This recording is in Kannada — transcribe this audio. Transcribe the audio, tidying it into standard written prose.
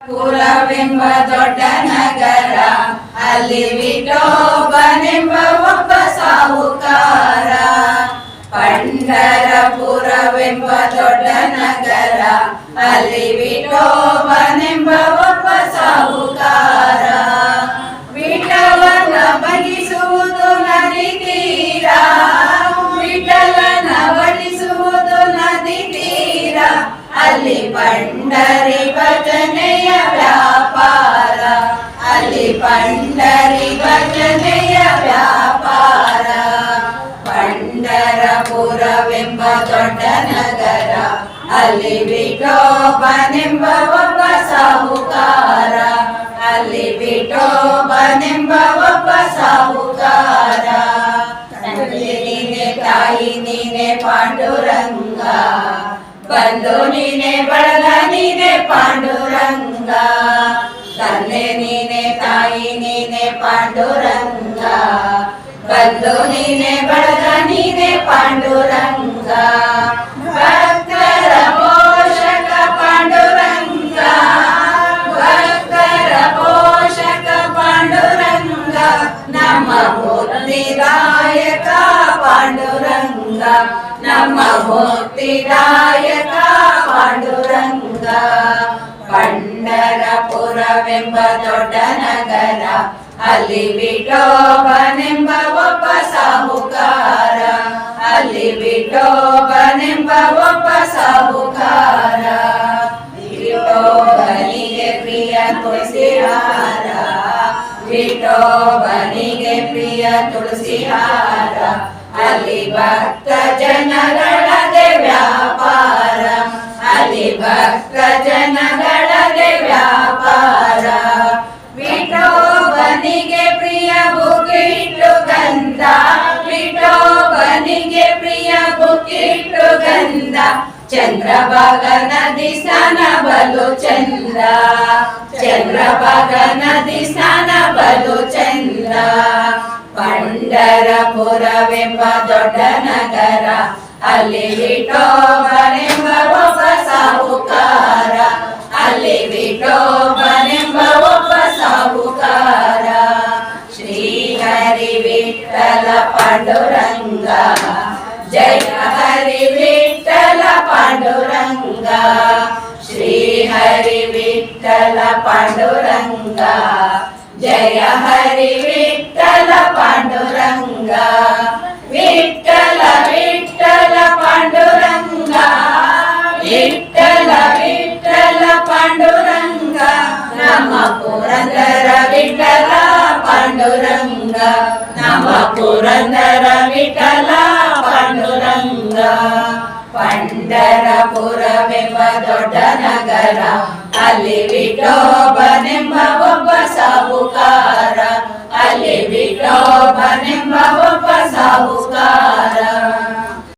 ಪುರವೆಂಬ ದೊಡ್ಡ ನಗರ, ಅಲ್ಲಿ ವಿಠೋಬನೆಂಬ ಒಬ್ಬ ಸಾಹುಕಾರ. ಪಂಢರಪುರವೆಂಬ ದೊಡ್ಡ ನಗರ, ಅಲ್ಲಿ ವಿಠೋಬನೆಂಬ ಒಬ್ಬ ಸಾಹುಕಾರ. ವಿಠಲನ ಭಜಿಸುವುದು ನದಿ ತೀರ, ವಿಠಲನ ಭಜಿಸುವುದು ನದಿ ತೀರ, ಅಲ್ಲಿ ಪಂಢರಿ ಭಜನೆಯ ವ್ಯಾಪಾರ, ಅಲ್ಲಿ ಪಂಢರಿ ಭಜನೆಯ ವ್ಯಾಪಾರ. ಪಂಢರಪುರವೆಂಬ ದೊಡ್ಡ ನಗರ, ಅಲ್ಲಿ ವಿಠೋಬನೆಂಬ ಒಬ್ಬ ಸಾಹುಕಾರ, ಅಲ್ಲಿ ವಿಠೋಬನೆಂಬ ಒಬ್ಬ ಸಾಹುಕಾರ. ತಂದೆ ನೀನೆ, ತಾಯಿ ನೀನೆ ಪಾಂಡುರಂಗ, ಬಂಧು ನೀನೆ, ಬಳಗ ನೀನೆ ಪಾಂಡುರಂಗ. ತಂದೆ ನೀನೆ, ತಾಯಿ ನೀನೆ ಪಾಂಡುರಂಗ, ಬಂಧು ನೀನೆ, ಬಳಗ ನೀನೆ ಪಾಂಡುರಂಗ. ಭಕ್ತರ ಪೋಷಕ ಪಾಂಡುರಂಗ, ಭಕ್ತರ ಪೋಷಕ ಪಾಂಡುರಂಗ, ನಮ್ಮ ಮುಕ್ತಿದಾಯಕ ಪಾಂಡುರಂಗ, ನಮ್ಮ ಮುಕ್ತಿದಾಯಕ ಪಾಂಡುರಂಗ. ಪಂಢರಪುರವೆಂಬ ದೊಡ್ಡ ನಗರ, ಅಲ್ಲಿ ವಿಠೋಬನೆಂಬ ಒಬ್ಬ ಸಾಹುಕಾರ, ಅಲ್ಲಿ ವಿಠೋಬನೆಂಬ ಒಬ್ಬ ಸಾಹುಕಾರ. ವಿಠೋಬನಿಗೆ ಪ್ರಿಯ ತುಳಸಿ ಹಾರ, ವಿಠೋಬನಿಗೆ ಪ್ರಿಯ ತುಳಸಿ ಹಾರ, ಅಲ್ಲಿ ಭಕ್ತ ಜನಗಳದೆ ವ್ಯಾಪಾರ, ಅಲ್ಲಿ ಭಕ್ತ ಜನಗಳದೆ ವ್ಯಾಪಾರ. ವಿಠೋಬನಿಗೆ ಪ್ರಿಯ ಬುಕ್ಕಿಟ್ಟು ಗಂಧ, ವಿಠೋಬನಿಗೆ ಪ್ರಿಯ ಬುಕ್ಕಿಟ್ಟು ಗಂಧ, ಚಂದ್ರಭಾಗ ನದಿ ಸ್ನಾನ ಬಲು ಚಂದ, ಚಂದ್ರಭಾಗ ನದಿ ಸ್ನಾನ ಬಲು ಚಂದ. ಪಂಢರಪುರವೆಂಬ ದೊಡ್ಡ ನಗರ, ಅಲ್ಲಿ ವಿಠೋಬನೆಂಬ ಒಬ್ಬ ಸಾಹುಕಾರ, ಅಲ್ಲಿ ವಿಠೋಬನೆಂಬ ಒಬ್ಬ ಸಾಹುಕಾರ. ಶ್ರೀ ಹರಿ ವಿಠಲ ಪಾಂಡುರಂಗ, ಜಯ ಹರಿ ವಿಠಲ ಪಾಂಡುರಂಗ, ಶ್ರೀ ಹರಿ ವಿಠಲ ಪಾಂಡುರಂಗ, ಜಯ ಹರಿ ವಿಠಲ ಪಾಂಡುರಂಗ. ವಿಠಲ ವಿಠಲ ಪಾಂಡುರಂಗ, ವಿಠಲ ವಿಠಲ ಪಾಂಡುರಂಗ, ನಮ್ಮ ಪುರಂದರ ವಿಠಲ ಪಾಂಡುರಂಗ, ನಮ್ಮ ಪುರಂದರ ವಿಠಲ ಪಾಂಡುರಂಗ. ಪಂಢರಪುರವೆಂಬ ದೊಡ್ಡ ನಗರ, ಅಲ್ಲಿ ವಿಠೋಬನೆಂಬ ಒಬ್ಬ ಸಾಹುಕಾರ, ಅಲ್ಲಿ ವಿಠೋಬನೆಂಬ ಒಬ್ಬ ಸಾಹುಕಾರ.